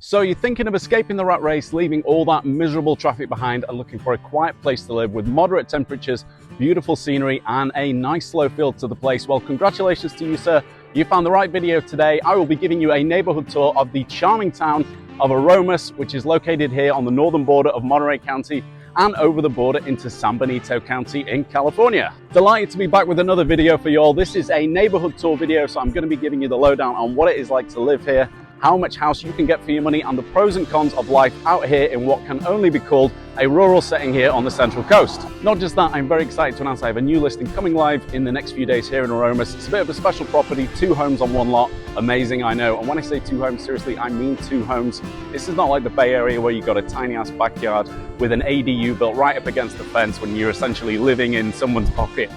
So you're thinking of escaping the rat race, leaving all that miserable traffic behind and looking for a quiet place to live with moderate temperatures, beautiful scenery and a nice slow feel to the place. Well, congratulations to you, sir. You found the right video today. I will be giving you a neighborhood tour of the charming town of Aromas, which is located here on the northern border of Monterey County and over the border into San Benito County in California. Delighted to be back with another video for you all. This is a neighborhood tour video, so I'm going to be giving you the lowdown on what it is like to live here, how much house you can get for your money, and the pros and cons of life out here in what can only be called a rural setting here on the Central Coast. Not just that, I'm very excited to announce I have a new listing coming live in the next few days here in Aromas. It's a bit of a special property, 2 homes on 1 lot. Amazing, I know. And when I say 2 homes, seriously, I mean 2 homes. This is not like the Bay Area where you got a tiny ass backyard with an ADU built right up against the fence when you're essentially living in someone's pocket.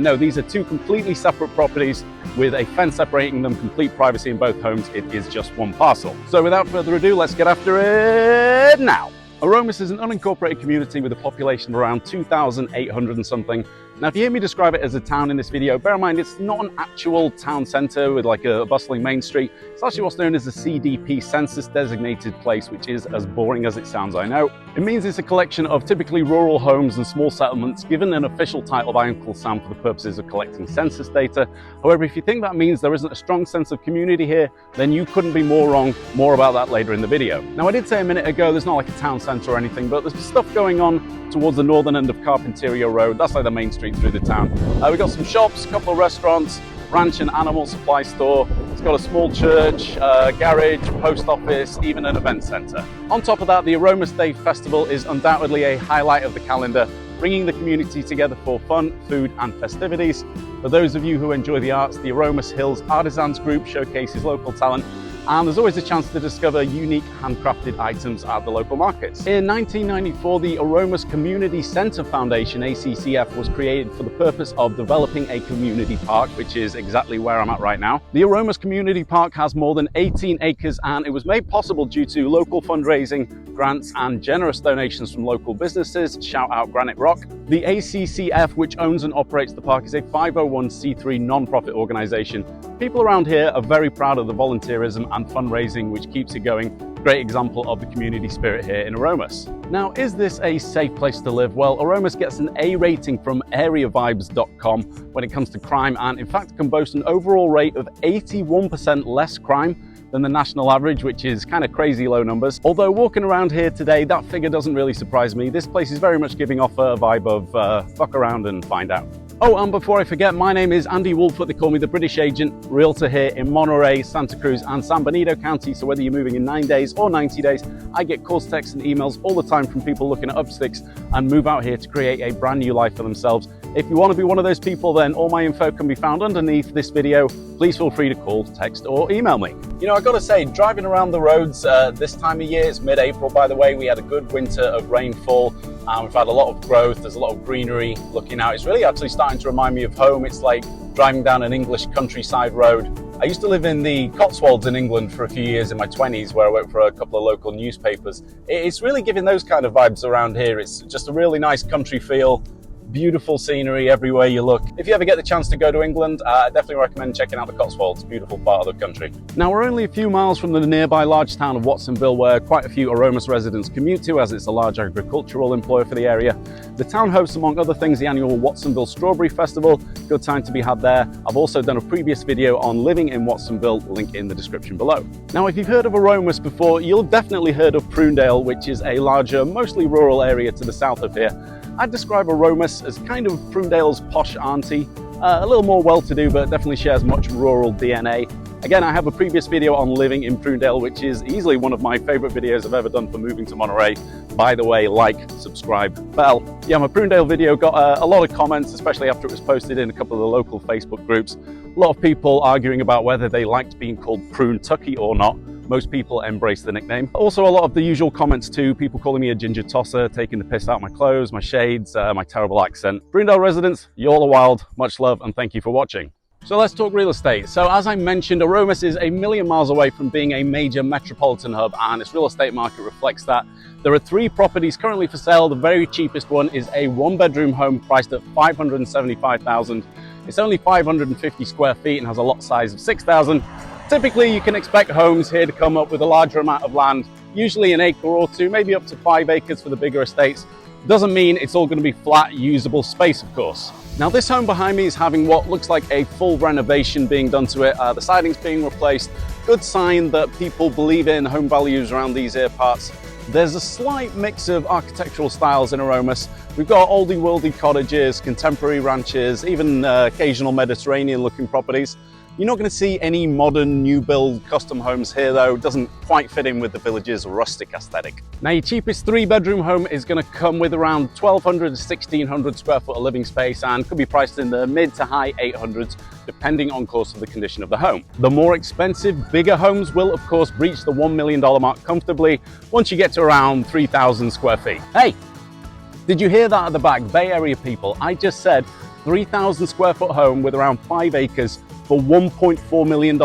No, these are 2 completely separate properties with a fence separating them, complete privacy in both homes. It is just 1 parcel. So without further ado, let's get after it now. Aromas is an unincorporated community with a population of around 2,800 and something. Now, if you hear me describe it as a town in this video, bear in mind it's not an actual town center with like a bustling main street. It's actually what's known as a CDP, census designated place, which is as boring as it sounds, I know. It means it's a collection of typically rural homes and small settlements given an official title by Uncle Sam for the purposes of collecting census data. However, if you think that means there isn't a strong sense of community here, then you couldn't be more wrong. More about that later in the video. Now, I did say a minute ago, there's not like a town center or anything, but there's stuff going on towards the northern end of Carpinteria Road. That's like the main street through the town. We've got some shops, a couple of restaurants, ranch and animal supply store. It's got a small church, garage, post office, even an event center. On top of that, the Aromas Day Festival is undoubtedly a highlight of the calendar, bringing the community together for fun, food and festivities. For those of you who enjoy the arts, the Aromas Hills Artisans Group showcases local talent, and there's always a chance to discover unique handcrafted items at the local markets. In 1994, the Aromas Community Center Foundation, ACCF, was created for the purpose of developing a community park, which is exactly where I'm at right now. The Aromas Community Park has more than 18 acres, and it was made possible due to local fundraising, grants, and generous donations from local businesses. Shout out Granite Rock. The ACCF, which owns and operates the park, is a 501c3 non-profit organization. People around here are very proud of the volunteerism and fundraising, which keeps it going. Great example of the community spirit here in Aromas. Now, is this a safe place to live? Well, Aromas gets an A rating from areavibes.com when it comes to crime, and in fact can boast an overall rate of 81% less crime than the national average, which is kind of crazy low numbers. Although walking around here today, that figure doesn't really surprise me. This place is very much giving off a vibe of fuck around and find out. Oh, and before I forget, my name is Andy Woolfoot. They call me the British Agent, Realtor here in Monterey, Santa Cruz and San Benito County. So whether you're moving in 9 days or 90 days, I get calls, texts and emails all the time from people looking at upsticks and move out here to create a brand new life for themselves. If you want to be one of those people, then all my info can be found underneath this video. Please feel free to call, text or email me. You know, I gotta say, driving around the roads this time of year, it's mid-April by the way, we had a good winter of rainfall. We've had a lot of growth, there's a lot of greenery looking out. It's really actually starting to remind me of home. It's like driving down an English countryside road. I used to live in the Cotswolds in England for a few years in my 20s, where I worked for a couple of local newspapers. It's really giving those kind of vibes around here. It's just a really nice country feel. Beautiful scenery everywhere you look. If you ever get the chance to go to England, I definitely recommend checking out the Cotswolds. Beautiful part of the country. Now, we're only a few miles from the nearby large town of Watsonville, where quite a few Aromas residents commute to, as it's a large agricultural employer for the area. The town hosts, among other things, the annual Watsonville Strawberry Festival. Good time to be had there. I've also done a previous video on living in Watsonville, link in the description below. Now, if you've heard of Aromas before, you'll definitely heard of Prunedale, which is a larger, mostly rural area to the south of here. I'd describe Aromas as kind of Prunedale's posh auntie, a little more well-to-do, but definitely shares much rural DNA. Again, I have a previous video on living in Prunedale, which is easily one of my favorite videos I've ever done for moving to Monterey. By the way, like, subscribe, bell. Yeah, my Prunedale video got a lot of comments, especially after it was posted in a couple of the local Facebook groups. A lot of people arguing about whether they liked being called Prune-Tucky or not. Most people embrace the nickname. Also, a lot of the usual comments too, people calling me a ginger tosser, taking the piss out of my clothes, my shades, my terrible accent. Prunedale residents, you all are wild. Much love and thank you for watching. So let's talk real estate. So as I mentioned, Aromas is a million miles away from being a major metropolitan hub, and its real estate market reflects that. There are 3 properties currently for sale. The very cheapest one is a 1-bedroom home priced at $575,000. It's only 550 square feet and has a lot size of 6,000. Typically, you can expect homes here to come up with a larger amount of land, usually an acre or two, maybe up to 5 acres for the bigger estates. Doesn't mean it's all going to be flat, usable space, of course. Now, this home behind me is having what looks like a full renovation being done to it. The siding's being replaced. Good sign that people believe in home values around these here parts. There's a slight mix of architectural styles in Aromas. We've got oldie-worldy cottages, contemporary ranches, even occasional Mediterranean-looking properties. You're not going to see any modern new build custom homes here though. It doesn't quite fit in with the village's rustic aesthetic. Now, your cheapest 3-bedroom home is going to come with around 1,200 to 1,600 square foot of living space and could be priced in the mid to high 800s depending on course of the condition of the home. The more expensive, bigger homes will of course breach the $1 million mark comfortably once you get to around 3,000 square feet. Hey, did you hear that at the back? Bay Area people, I just said 3,000 square foot home with around 5 acres for $1.4 million,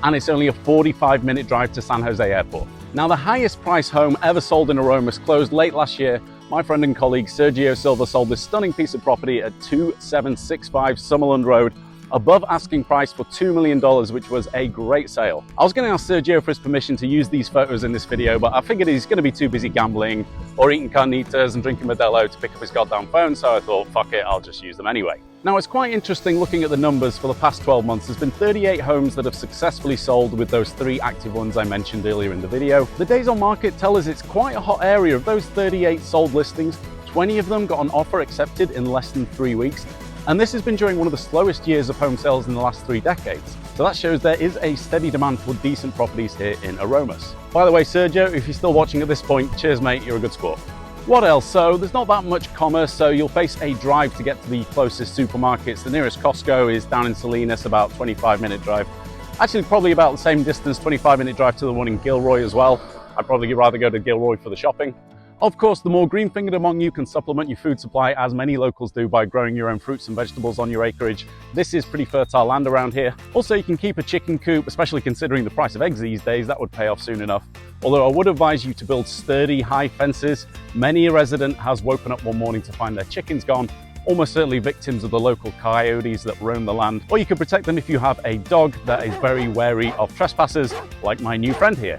and it's only a 45-minute drive to San Jose Airport. Now, the highest price home ever sold in Aromas closed late last year. My friend and colleague Sergio Silva sold this stunning piece of property at 2765 Summerland Road, above asking price for $2 million, which was a great sale. I was going to ask Sergio for his permission to use these photos in this video, but I figured he's going to be too busy gambling or eating carnitas and drinking Modelo to pick up his goddamn phone, so I thought, fuck it, I'll just use them anyway. Now, it's quite interesting looking at the numbers for the past 12 months. There's been 38 homes that have successfully sold with those 3 active ones I mentioned earlier in the video. The days on market tell us it's quite a hot area. Of those 38 sold listings, 20 of them got an offer accepted in less than 3 weeks. And this has been during one of the slowest years of home sales in the last 3 decades. So that shows there is a steady demand for decent properties here in Aromas. By the way, Sergio, if you're still watching at this point, cheers mate, you're a good sport. What else? So there's not that much commerce, so you'll face a drive to get to the closest supermarkets. The nearest Costco is down in Salinas, about 25-minute drive. Actually, probably about the same distance, 25-minute drive to the one in Gilroy as well. I'd probably rather go to Gilroy for the shopping. Of course, the more green-fingered among you can supplement your food supply, as many locals do, by growing your own fruits and vegetables on your acreage. This is pretty fertile land around here. Also, you can keep a chicken coop, especially considering the price of eggs these days. That would pay off soon enough. Although I would advise you to build sturdy, high fences. Many a resident has woken up one morning to find their chickens gone, almost certainly victims of the local coyotes that roam the land. Or you could protect them if you have a dog that is very wary of trespassers, like my new friend here.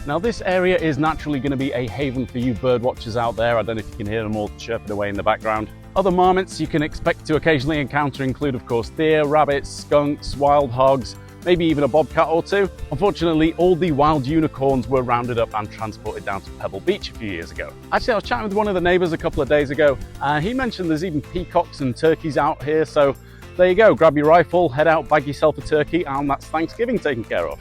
Now, this area is naturally going to be a haven for you bird watchers out there. I don't know if you can hear them all chirping away in the background. Other marmots you can expect to occasionally encounter include, of course, deer, rabbits, skunks, wild hogs, maybe even a bobcat or two. Unfortunately, all the wild unicorns were rounded up and transported down to Pebble Beach a few years ago. Actually, I was chatting with one of the neighbors a couple of days ago, and he mentioned there's even peacocks and turkeys out here. So there you go, grab your rifle, head out, bag yourself a turkey, and that's Thanksgiving taken care of.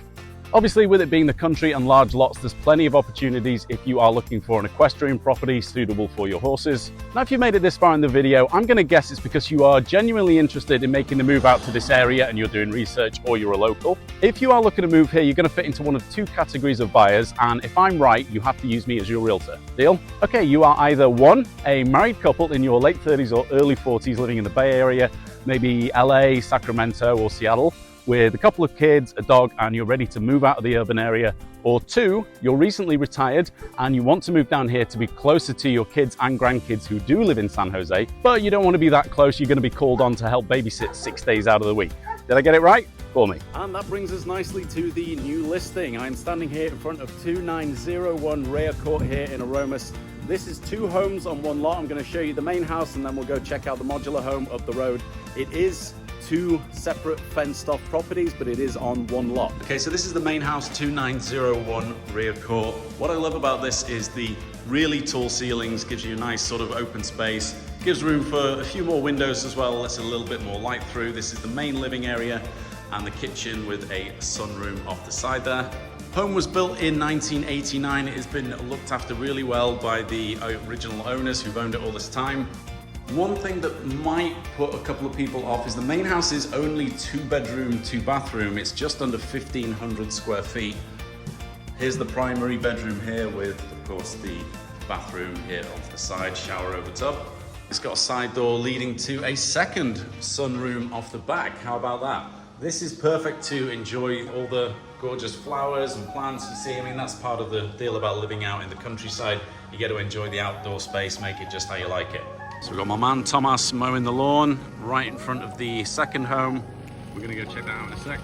Obviously, with it being the country and large lots, there's plenty of opportunities if you are looking for an equestrian property suitable for your horses. Now, if you made it this far in the video, I'm going to guess it's because you are genuinely interested in making the move out to this area and you're doing research, or you're a local. If you are looking to move here, you're going to fit into one of 2 categories of buyers, and if I'm right, you have to use me as your realtor. Deal? Okay, you are either 1, a married couple in your late 30s or early 40s living in the Bay Area, maybe LA, Sacramento, or Seattle, with a couple of kids, a dog, and you're ready to move out of the urban area. Or 2, you're recently retired and you want to move down here to be closer to your kids and grandkids who do live in San Jose, but you don't want to be that close. You're going to be called on to help babysit 6 days out of the week. Did I get it right? For me. And that brings us nicely to the new listing. I'm standing here in front of 2901 Rea Court here in Aromas. This is 2 homes on 1 lot. I'm going to show you the main house and then we'll go check out the modular home up the road. It is 2 separate fenced-off properties, but it is on 1 lot. Okay, so this is the main house, 2901 Rea Court. What I love about this is the really tall ceilings, gives you a nice sort of open space, gives room for a few more windows as well, lets a little bit more light through. This is the main living area and the kitchen with a sunroom off the side there. Home was built in 1989. It has been looked after really well by the original owners who've owned it all this time. One thing that might put a couple of people off is the main house is only 2 bedroom, 2 bathroom. It's just under 1,500 square feet. Here's the primary bedroom here with, of course, the bathroom here off the side, shower over tub. It's got a side door leading to a second sunroom off the back. How about that? This is perfect to enjoy all the gorgeous flowers and plants you see. I mean, that's part of the deal about living out in the countryside. You get to enjoy the outdoor space, make it just how you like it. So we've got my man Thomas mowing the lawn right in front of the second home. We're gonna go check that out in a sec.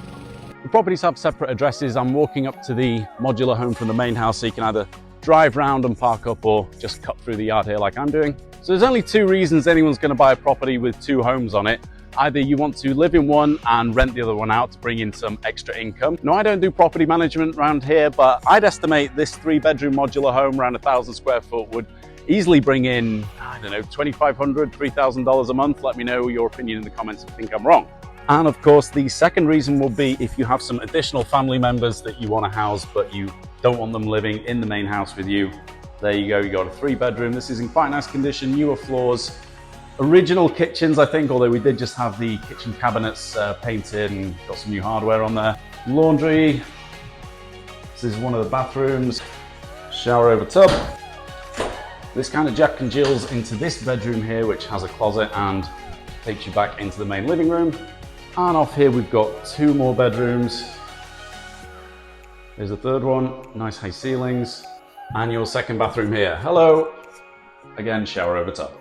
The properties have separate addresses. I'm walking up to the modular home from the main house, so you can either drive round and park up or just cut through the yard here like I'm doing. So there's only two reasons anyone's going to buy a property with two homes on it. Either you want to live in one and rent the other one out to bring in some extra income. Now, I don't do property management around here, but I'd estimate this 3-bedroom modular home around 1,000 square foot would easily bring in, I don't know, $2,500, $3,000 a month. Let me know your opinion in the comments if you think I'm wrong. And of course, the second reason will be if you have some additional family members that you want to house, but you don't want them living in the main house with you. There you go, you got a 3-bedroom. This is in quite nice condition, newer floors. Original kitchens, I think, although we did just have the kitchen cabinets painted and got some new hardware on there. Laundry. This is one of the bathrooms. Shower over tub. This kind of jack and jills into this bedroom here, which has a closet and takes you back into the main living room. And off here we've got 2 more bedrooms. There's a third one, nice high ceilings. And your second bathroom here. Hello. Again, shower over tub.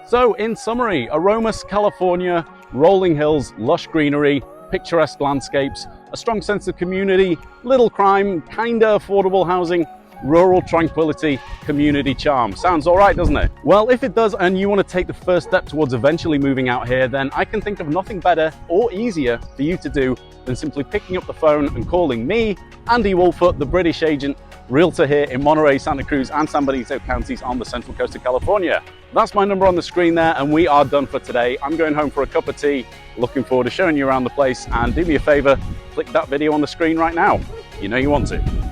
So in summary, Aromas, California, rolling hills, lush greenery, picturesque landscapes, a strong sense of community, little crime, kinda affordable housing, rural tranquility, community charm. Sounds all right, doesn't it? Well, if it does and you want to take the first step towards eventually moving out here, then I can think of nothing better or easier for you to do than simply picking up the phone and calling me, Andy Woolfoot, the British agent, realtor here in Monterey, Santa Cruz and San Benito counties on the central coast of California. That's my number on the screen there, and we are done for today. I'm going home for a cup of tea. Looking forward to showing you around the place, and do me a favor, click that video on the screen right now. You know you want to.